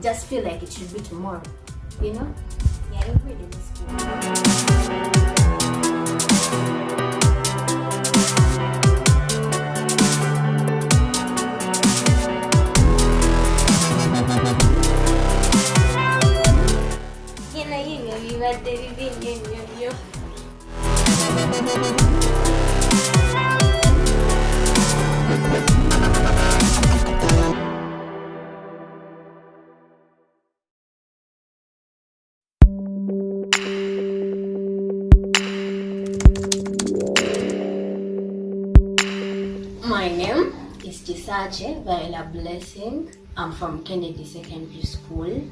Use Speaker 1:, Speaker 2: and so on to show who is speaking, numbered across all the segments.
Speaker 1: just feel like it should be tomorrow, you know? Yeah, I really miss school. My name is Kisakye, Violah Blessing. I'm from Kennedy Secondary School,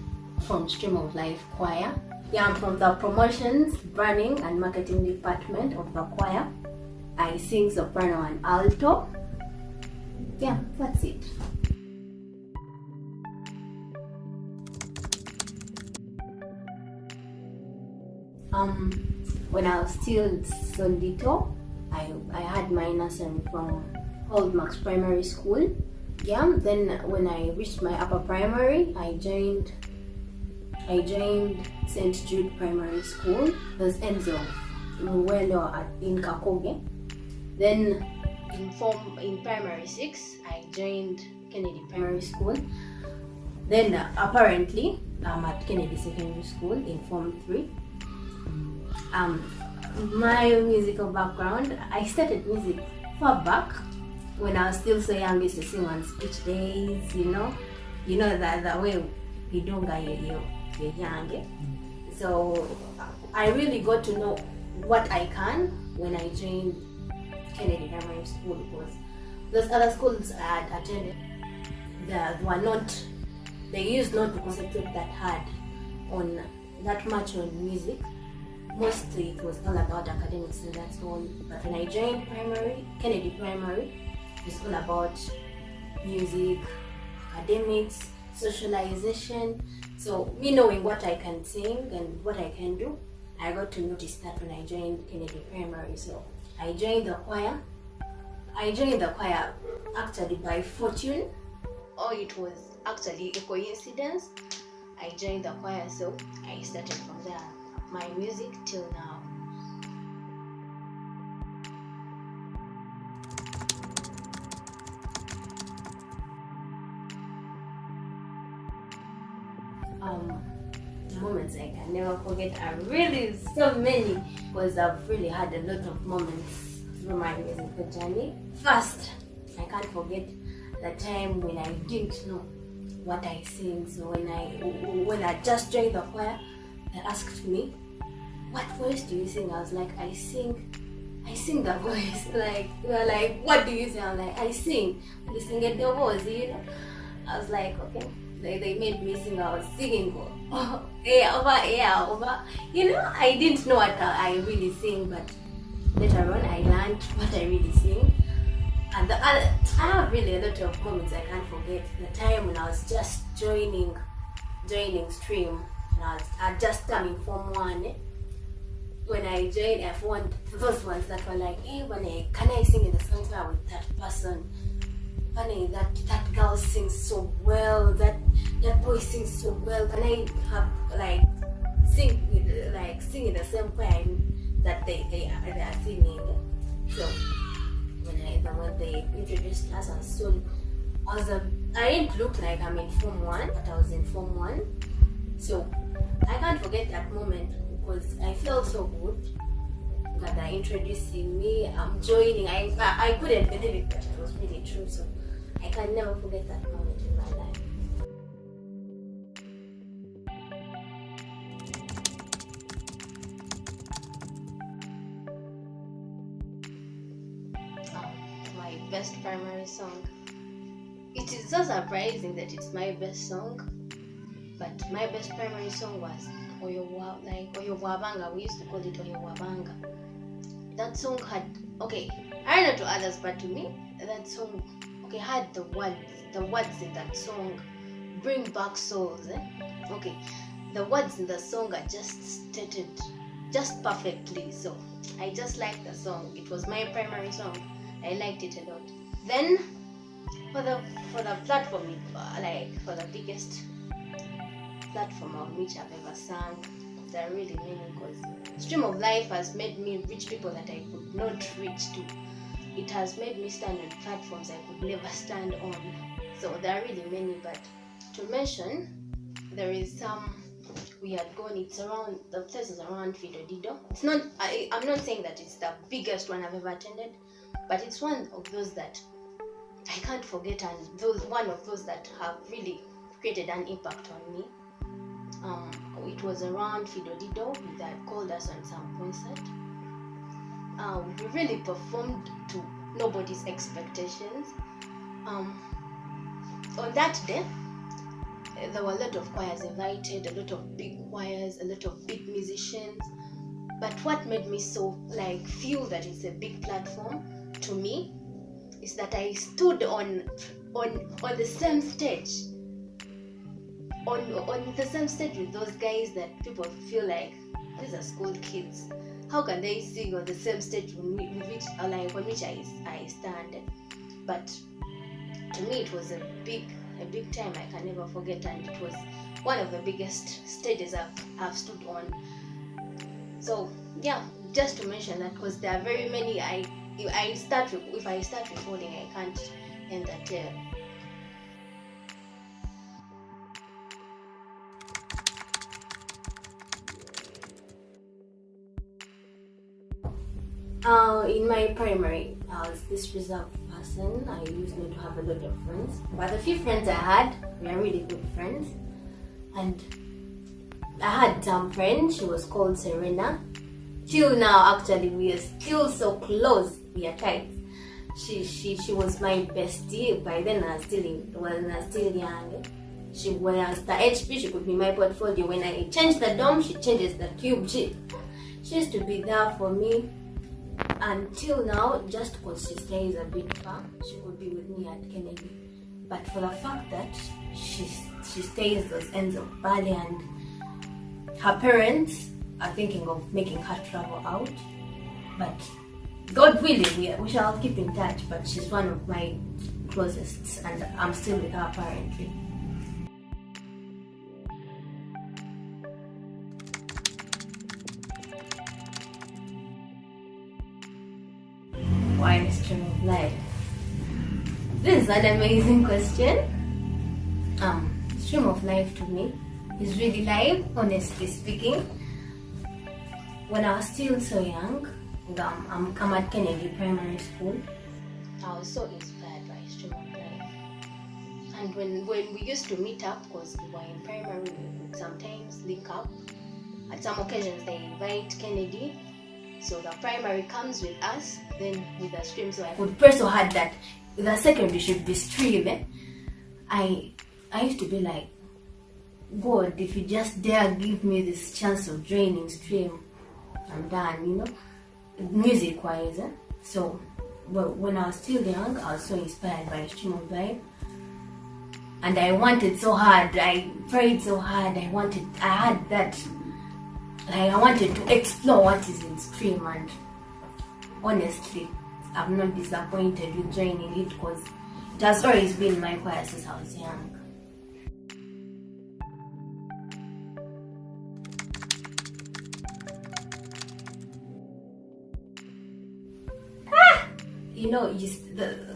Speaker 1: from Stream of Life Choir. Yeah, I'm from the Promotions, Branding and Marketing Department of the choir. I sing soprano and alto. Yeah, that's it. When I was still so little, I had my nursery from Old Max Primary School. Yeah, then when I reached my upper primary, I joined St. Jude Primary School. There's Enzo Violah in Kakogye. Then in primary 6, I joined Kennedy Primary School. Then apparently I'm at Kennedy Secondary School in Form 3. My musical background, I started music far back when I was still so young. I used to sing on speech days, you know that the way we do you're young. So I really got to know what I can when I joined Kennedy Primary School, because those other schools I had attended, they used not to concentrate that much on music. Mostly it was all about academics, and that's all. But when I joined Kennedy Primary, it's all about music, academics, socialization. So me knowing what I can sing and what I can do, I got to notice that when I joined Kennedy Primary. So I joined the choir. Actually by fortune, or it was actually a coincidence. I joined the choir, so I started from there. My music till now. Moments I can never forget are really so many, because I've really had a lot of moments through my musical journey. First, I can't forget the time when I didn't know what I sing. So when I just joined the choir, they asked me, "What voice do you sing?" I was like, I sing the voice. Like, they were like, "What do you sing?" I'm like, I sing. You sing it the voice, you know? I was like, okay. They made me sing. I was singing air over. You know, I didn't know what I really sing, but later on I learned what I really sing. And I have really a lot of moments I can't forget. The time when I was just joining Stream, and I had just come in Form 1. When I joined F1, those ones that were like, "Hey, can I sing in the song with that person? Funny, that girl sings so well, that boy sings so well. Can I have sing in the same choir that they are singing?" So when they introduced us as soul, I didn't look like I'm in Form 1, but I was in Form 1. So I can't forget that moment, because I felt so good that they're introducing me. I'm joining. I couldn't believe it, but it was really true. So I can never forget that moment in my life. My best primary song. It is so surprising that it's my best song, but my best primary song was Oyobwabanga. We used to call it Oyobwabanga. That song had, I don't know to others, but to me, that song had the words in that song bring back souls. The words in the song are just stated just perfectly. So I just liked the song. It was my primary song. I liked it a lot. Then for the platform, for the biggest platform on which I've ever sung. There are really many, because Stream of Life has made me reach people that I could not reach to. It has made me stand on platforms I could never stand on. So there are really many, but to mention, there is some we had gone. It's around, the place is around Fidodido. It's not. I'm not saying that it's the biggest one I've ever attended, but it's one of those that I can't forget, and one of those that have really created an impact on me. It was around Fidodido. They had called us on some concert. We really performed to nobody's expectations. On that day, there were a lot of choirs invited, a lot of big choirs, a lot of big musicians. But what made me so feel that it's a big platform to me is that I stood on the same stage. On the same stage with those guys that people feel like these are school kids. How can they sing on the same stage on which I stand? But to me, it was a big time I can never forget, and it was one of the biggest stages I've stood on. So yeah, just to mention that, because there are very many. If I start recording, I can't end that tale. In my primary, I was this reserved person. I used not to have a lot of friends, but the few friends I had were really good friends. And I had some friend. She was called Serena. Till now, actually, we are still so close. We are tight. She was my bestie. By then, I was still young. When I was the HP, she could be my portfolio. When I changed the dorm, she changes the cube. She used to be there for me. Until now, just because she stays a bit far, she could be with me at Kennedy. But for the fact that she stays those ends of Bali, and her parents are thinking of making her travel out. But God willing, we shall keep in touch. But she's one of my closest, and I'm still with her apparently. Why Stream of Life? This is an amazing question. Stream of Life to me is really live, honestly speaking. When I was still so young, I'm at Kennedy Primary School. I was so inspired by Stream of Life. And when we used to meet up, because we were in primary, we would sometimes link up. At some occasions, they invite Kennedy. So the primary comes with us, then with the stream. So I would also had that the secondary should be stream. I used to be like, God, if you just dare give me this chance of joining stream, I'm done, music wise. So when I was still young, I was so inspired by Stream of Life. And I wanted so hard, I prayed so hard, I had that. I wanted to explore what is in stream, and honestly, I'm not disappointed with joining it, because it has always been my choir since I was young.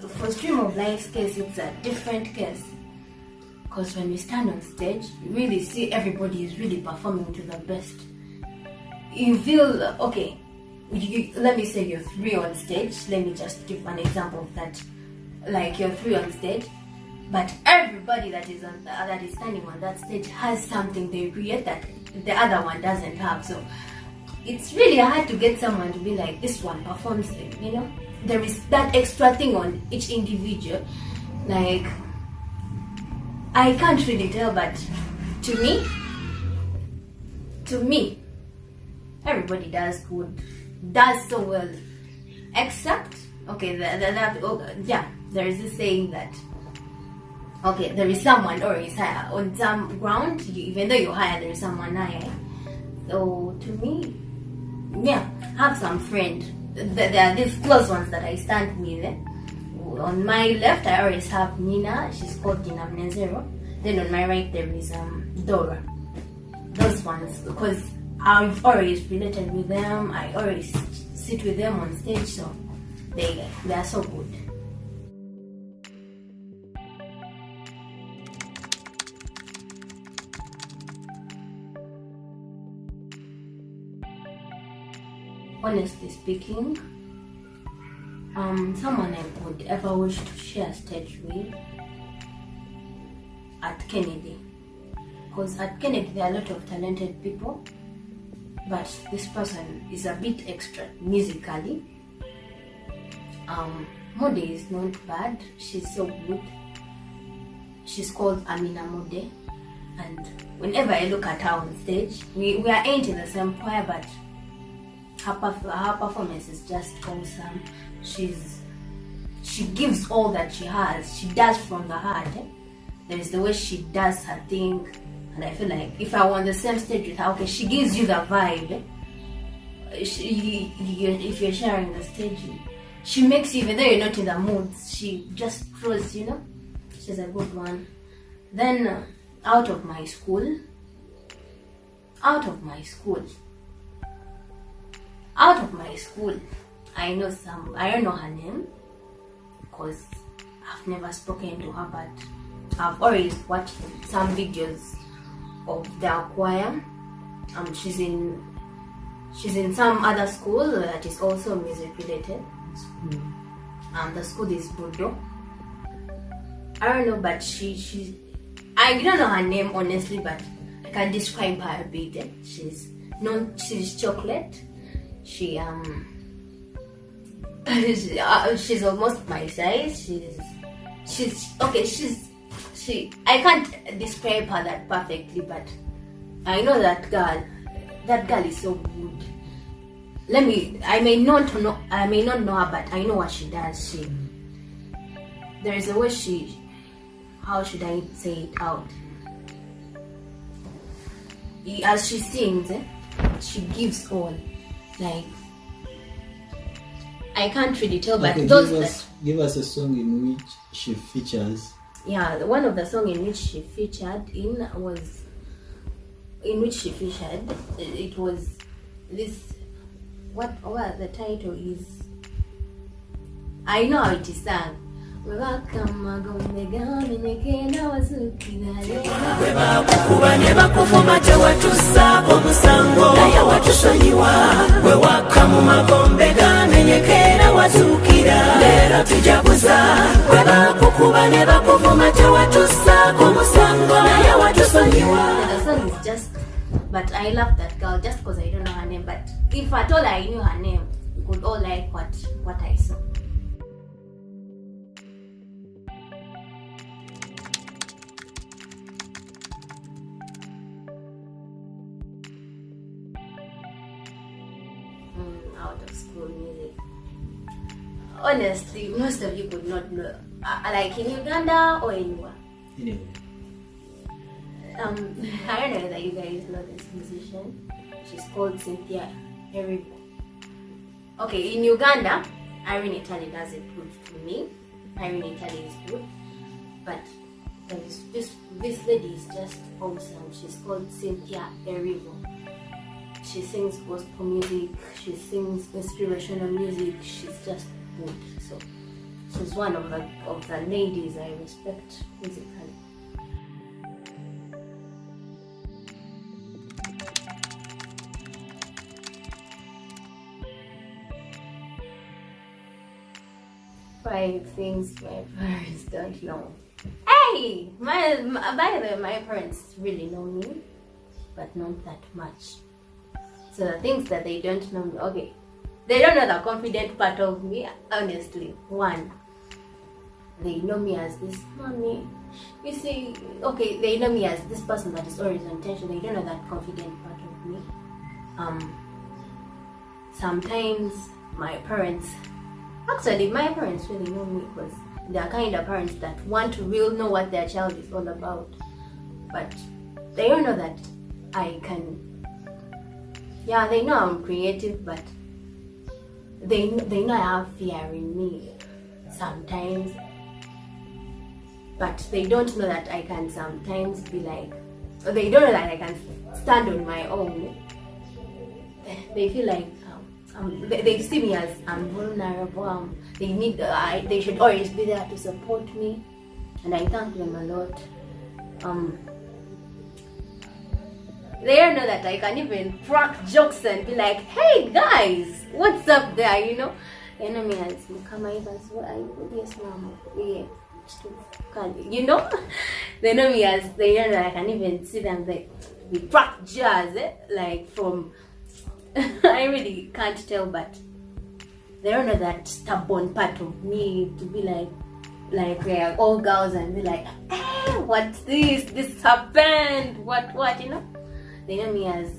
Speaker 1: For Stream of Life's case, it's a different case. Because when we stand on stage, you really see everybody is really performing to the best. You feel, okay, let me say you're three on stage. Let me just give an example of that. Like, you're three on stage, but everybody that is standing on that stage has something they create that the other one doesn't have. So it's really hard to get someone to be like, this one performs, there is that extra thing on each individual. Like, I can't really tell, but to me, everybody does so well, except, okay, there is this saying that, okay, there is someone or is higher on some ground. Even though you're higher, there is someone higher. So to me, yeah, have some friend. There are these close ones that I stand with. On my left, I always have Nina. She's called Nina Mnezero. Then on my right, there is Dora. those ones, because I've always related with them. I always sit with them on stage, so they are so good. Honestly speaking, someone I would ever wish to share stage with at Kennedy, because at Kennedy there are a lot of talented people, but this person is a bit extra musically. Mode is not bad, she's so good. She's called Amina Mode, and whenever I look at her on stage, we ain't in the same choir, but her performance is just awesome. She gives all that she has. She does from the heart. There is the way she does her thing, and I feel like if I were on the same stage with her, okay, she gives you the vibe. If you're sharing the stage, she makes you, even though you're not in the mood, she just throws, she's a good one. Then out of my school, I don't know her name because I've never spoken to her, but I've always watched some videos of their choir. She's in some other school that is also music related. The school is Bordeaux. I don't know, but I don't know her name honestly, but I can describe her a bit. She's chocolate. She's almost my size. I can't describe her that perfectly, but I know that girl is so good. I may not know her, but I know what she does. There is a way how should I say it out? As she sings, she gives all. Like, I can't really tell, but
Speaker 2: give us a song in which she features.
Speaker 1: Yeah, one of the songs in which she featured it was this. What the title is? I know how it is sung.
Speaker 3: Kuba ne bakuvuma tewatusaako musango naye watusonyiwa bwe wakka mu magombe gamenyekera wazuukira leero tujaguza bwe bakukuba ne bakuvuma tewatusaako musango naye watusonyiwa.
Speaker 1: The song is just, but I love that girl just because I don't know her name, but if at all I knew her name, we could all like what I saw. Out of school music. Honestly, most of you could not know. Like in Uganda or anywhere.
Speaker 2: Anyway.
Speaker 1: I don't know whether you guys know this musician. She's called Cynthia Erivo. Okay, in Uganda, Irene Italy does it good to me. Irene Italy is good. But this lady is just awesome. She's called Cynthia Erivo. She sings gospel music, she sings inspirational music, she's just good. So she's one of the ladies I respect musically. Five things my parents don't know. Hey! By the way, my parents really know me, but not that much. So the things that they don't know me, okay, they don't know the confident part of me, honestly. One, they know me as this mommy. You see, okay, they know me as this person that is always on tension. They don't know that confident part of me. Sometimes my parents really know me because they are kind of parents that want to really know what their child is all about. But they don't know that I can. Yeah, they know I'm creative, but they know I have fear in me sometimes. But they don't know that I can sometimes be like, they don't know that I can stand on my own. They feel like they see me as I'm vulnerable. They should always be there to support me, and I thank them a lot. They don't know that I can even crack jokes and be like, "Hey guys, what's up there?" You know. They know me as yes, mama, yeah. You know, they know me as, they know that I can even see them like we crack jazz, like from I really can't tell, but they don't know that stubborn part of me to be like we're all girls and be like, hey, what's this? This happened. What? You know, they know me as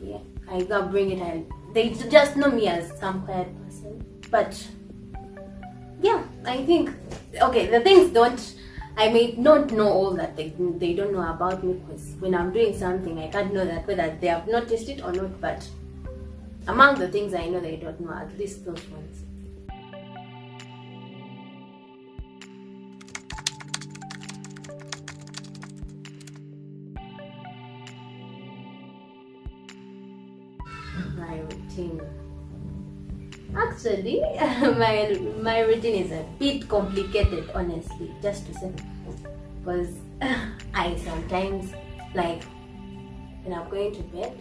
Speaker 1: yeah. I gotta bring it, and they just know me as some quiet person, but. Yeah, I think, okay, the things I may not know all that they don't know about me, because when I'm doing something, I can't know that whether they have noticed it or not, but among the things I know they don't know, at least those ones. My routine. Actually, my routine is a bit complicated, honestly, just to say, because I sometimes, like, when I'm going to bed,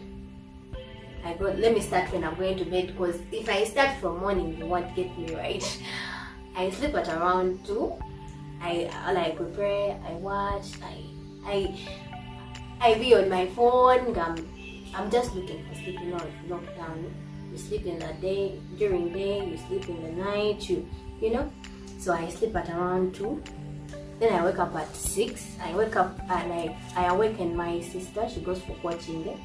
Speaker 1: let me start when I'm going to bed, because if I start from morning, you won't get me right. I sleep at around 2. I prepare, I watch, I be on my phone. I'm just looking for sleep, you know, lockdown. You sleep in the day, during day, you sleep in the night, you know. So I sleep at around 2. Then I wake up at 6. I wake up and I awaken my sister. She goes for coaching.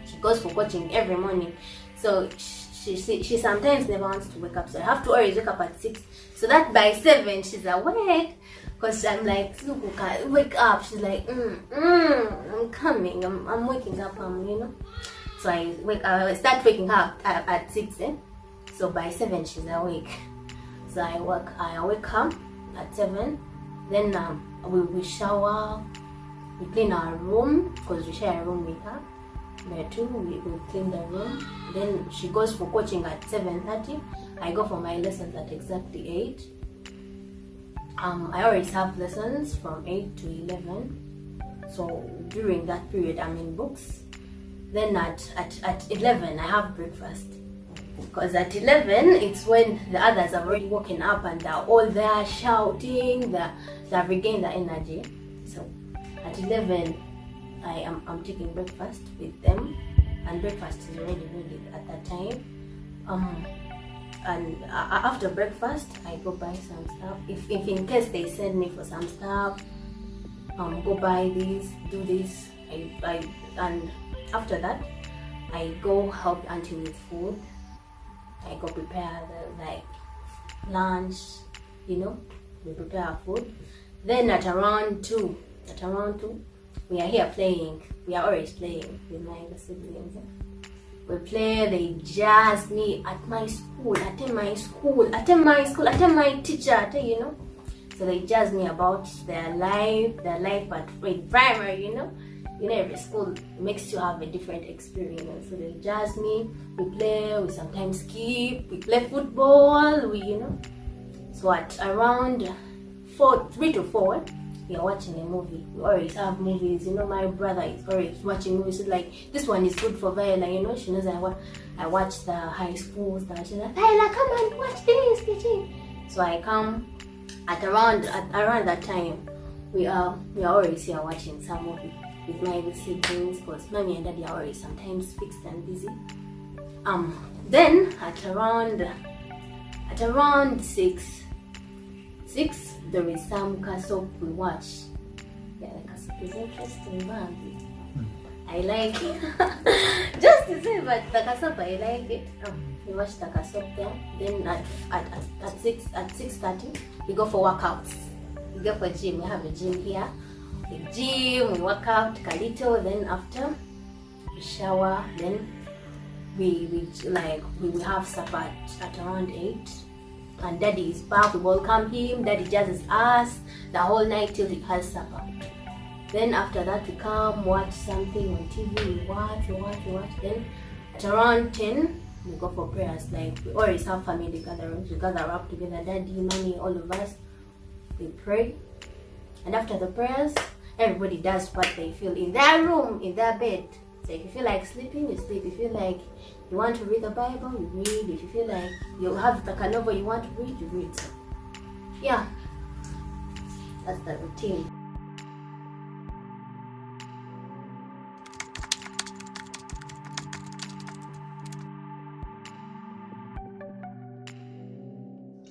Speaker 1: She goes for coaching every morning. So she sometimes never wants to wake up. So I have to always wake up at 6. So that by 7 she's awake. Because I'm like, wake up. She's like, I'm coming. I'm waking up, you know. So I start waking up at 6, So by 7 she's awake. So I wake up at 7. Then we shower, we clean our room, because we share a room with her. There too, we clean the room. Then she goes for coaching at 7:30. I go for my lessons at exactly 8. I always have lessons from 8 to 11. So during that period I'm in books. Then at 11 I have breakfast, because at 11 it's when the others have already woken up and they're all there shouting, they've regained their energy. So at 11 I'm taking breakfast with them, and breakfast is already ready at that time. And after breakfast I go buy some stuff. If in case they send me for some stuff, go buy this, do this. And after that, I go help auntie with food. I go prepare the lunch, you know, we prepare our food. Then at around 2, we are here playing. We are always playing with my siblings. We play, they jazz me at my school, attend my teacher, you know. So they jazz me about their life at primary, you know. You know, every school makes you have a different experience. So they jazz me, we play, we sometimes skip, we play football, you know. So at around 3 to 4, we are watching a movie. We always have movies, you know. My brother is always watching movies. So like, this one is good for Violah, you know. She knows I watch the high school stuff. She's like, Violah, come and watch this. So I come at around that time. We are always here watching some movie with my siblings, because mommy and daddy are always sometimes fixed and busy. Then at around 6 there is some castle we watch. Yeah, the castle is interesting, man. I like it. Just to say, but the castle, I like it. We watch the castle there. Then at 6:30 we go for workouts. We go for gym. We have a gym here. The gym, we work out a little, then after we shower, then we have supper at around 8. and daddy is back. We welcome him. Daddy jazzes us the whole night till he has supper. Then after that, we come watch something on TV. We watch. Then at around 10, we go for prayers. Like, we always have family gatherings. We gather up together, daddy, mommy, all of us. We pray. And after the prayers, everybody does what they feel in their room, in their bed. So if you feel like sleeping, you sleep. If you feel like you want to read the Bible, you read. If you feel like you have like a novel you want to read, you read. So, yeah, that's the routine.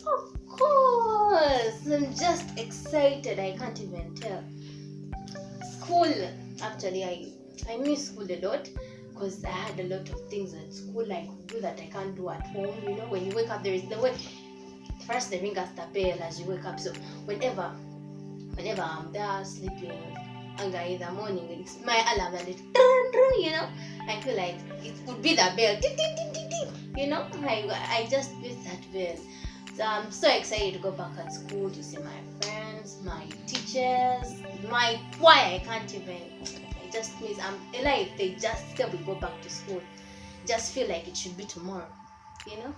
Speaker 1: Of course, I'm just excited. I can't even tell. School, actually, I miss school a lot because I had a lot of things at school I could do that I can't do at home. You know, when you wake up, there is the way. First, the ring has the bell as you wake up. So whenever I'm there sleeping, and in the morning, it's my alarm and it, you know, I feel like it would be the bell, you know. I just miss that bell. So I'm so excited to go back at school to see my friends, my teachers, my why I can't even. I just miss. I'm alive. They just still will go back to school. Just feel like it should be tomorrow. You know?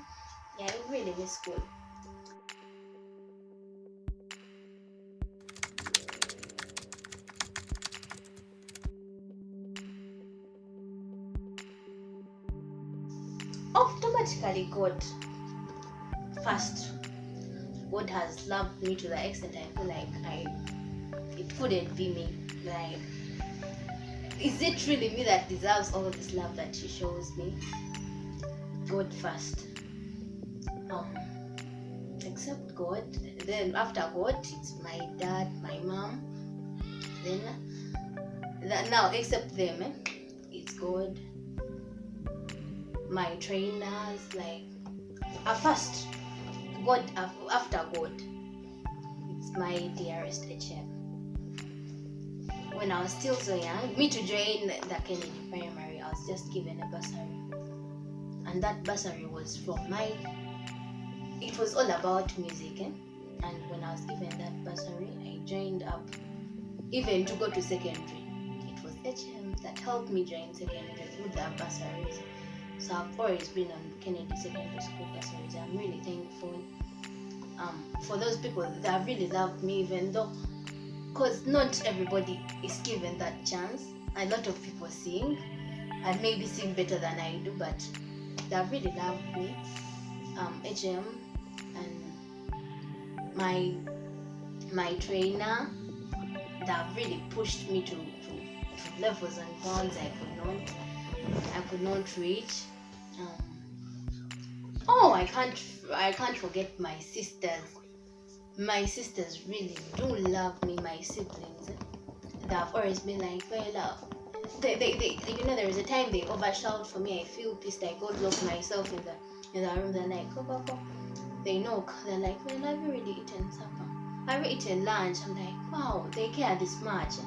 Speaker 1: Yeah, I really miss school. Automatically, God. First, God has loved me to the extent I feel like it couldn't be me. Like, is it really me that deserves all this love that He shows me? God first. Except God. Then after God, it's my dad, my mom. Then now except them, it's God. My trainers, like first. God after God, it's my dearest HM. When I was still so young, me to join the Kennedy Primary, I was just given a bursary, and that bursary was from it was all about music, and when I was given that bursary, I joined up, even to go to secondary. It was HM that helped me join secondary with the bursaries. So I've always been on Kennedy Secondary School bursaries. I'm really thankful for those people that really loved me, even though, because not everybody is given that chance. A lot of people sing and maybe sing better than I do, but they really loved me. HM and my trainer that really pushed me to levels and bounds I could not reach. I can't forget my sisters. My sisters really do love me. My siblings, they have always been like, Violah. They you know, there is a time they overshout for me. I feel pissed. I go lock myself in the room. They're like, go. They knock. They're like, well, have you already eaten supper? Have you eaten lunch? I'm like, wow, they care this much.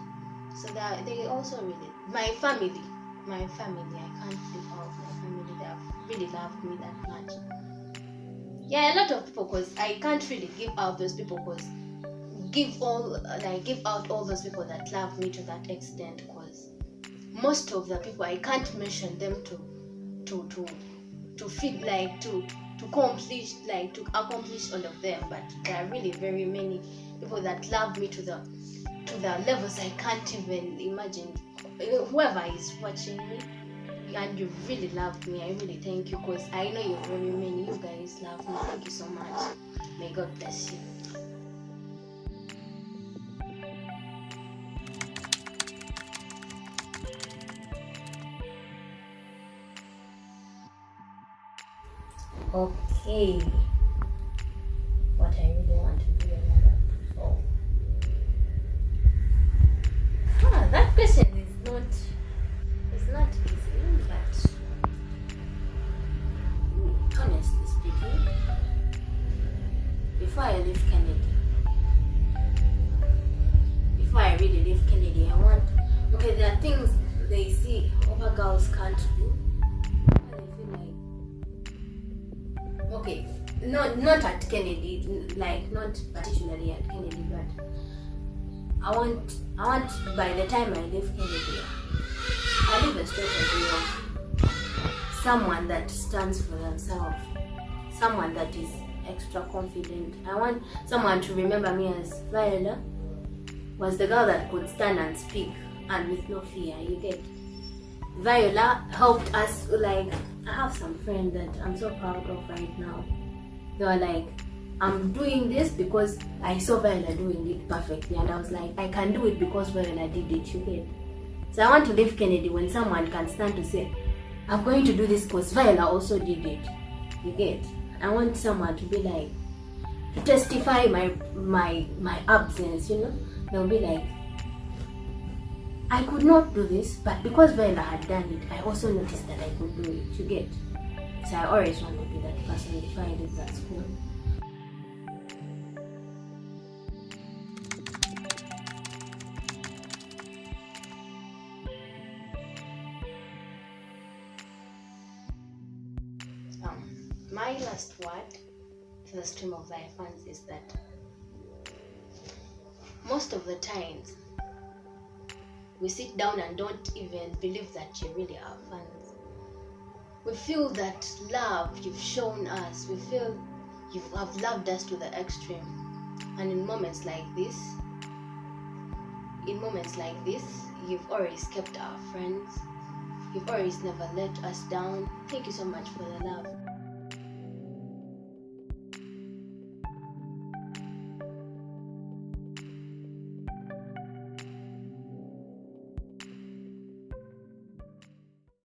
Speaker 1: So that they also really, my family, I can't live out my family. They have really loved me that much. Yeah, a lot of people, because I can't really give out those people, because give out all those people that love me to that extent, because most of the people I can't mention them to feed, like to accomplish all of them, but there are really very many people that love me to the levels I can't even imagine. Whoever is watching me and you really love me, I really thank you, because I know you're very many. You guys love me. Thank you so much. May God bless you. Okay, what I really want to be another before. That question is not easy, but honestly speaking, before I leave Kennedy, I want, there are things they see other girls can't do, and I feel like, not at Kennedy, like not particularly at Kennedy, but I want by the time I leave Kennedy, I leave a strategy of someone that stands for themselves, someone that is extra confident. I want someone to remember me as Violah was the girl that could stand and speak and with no fear. You get? Violah helped us. Like, I have some friends that I'm so proud of right now. They were like, I'm doing this because I saw Violah doing it perfectly, and I was like, I can do it because Violah did it. You get? So I want to leave Kennedy when someone can stand to say, I'm going to do this because Violah also did it. You get? I want someone to be like, to testify my absence, you know? They'll be like, I could not do this, but because Violah had done it, I also noticed that I could do it. You get? So I always want to be that person if I leave that school. My last word to the stream of thy fans is that most of the times we sit down and don't even believe that you really are fans. We feel that love you've shown us, we feel you have loved us to the extreme, and in moments like this, you've always kept our friends. You've always never let us down. Thank you so much for the love.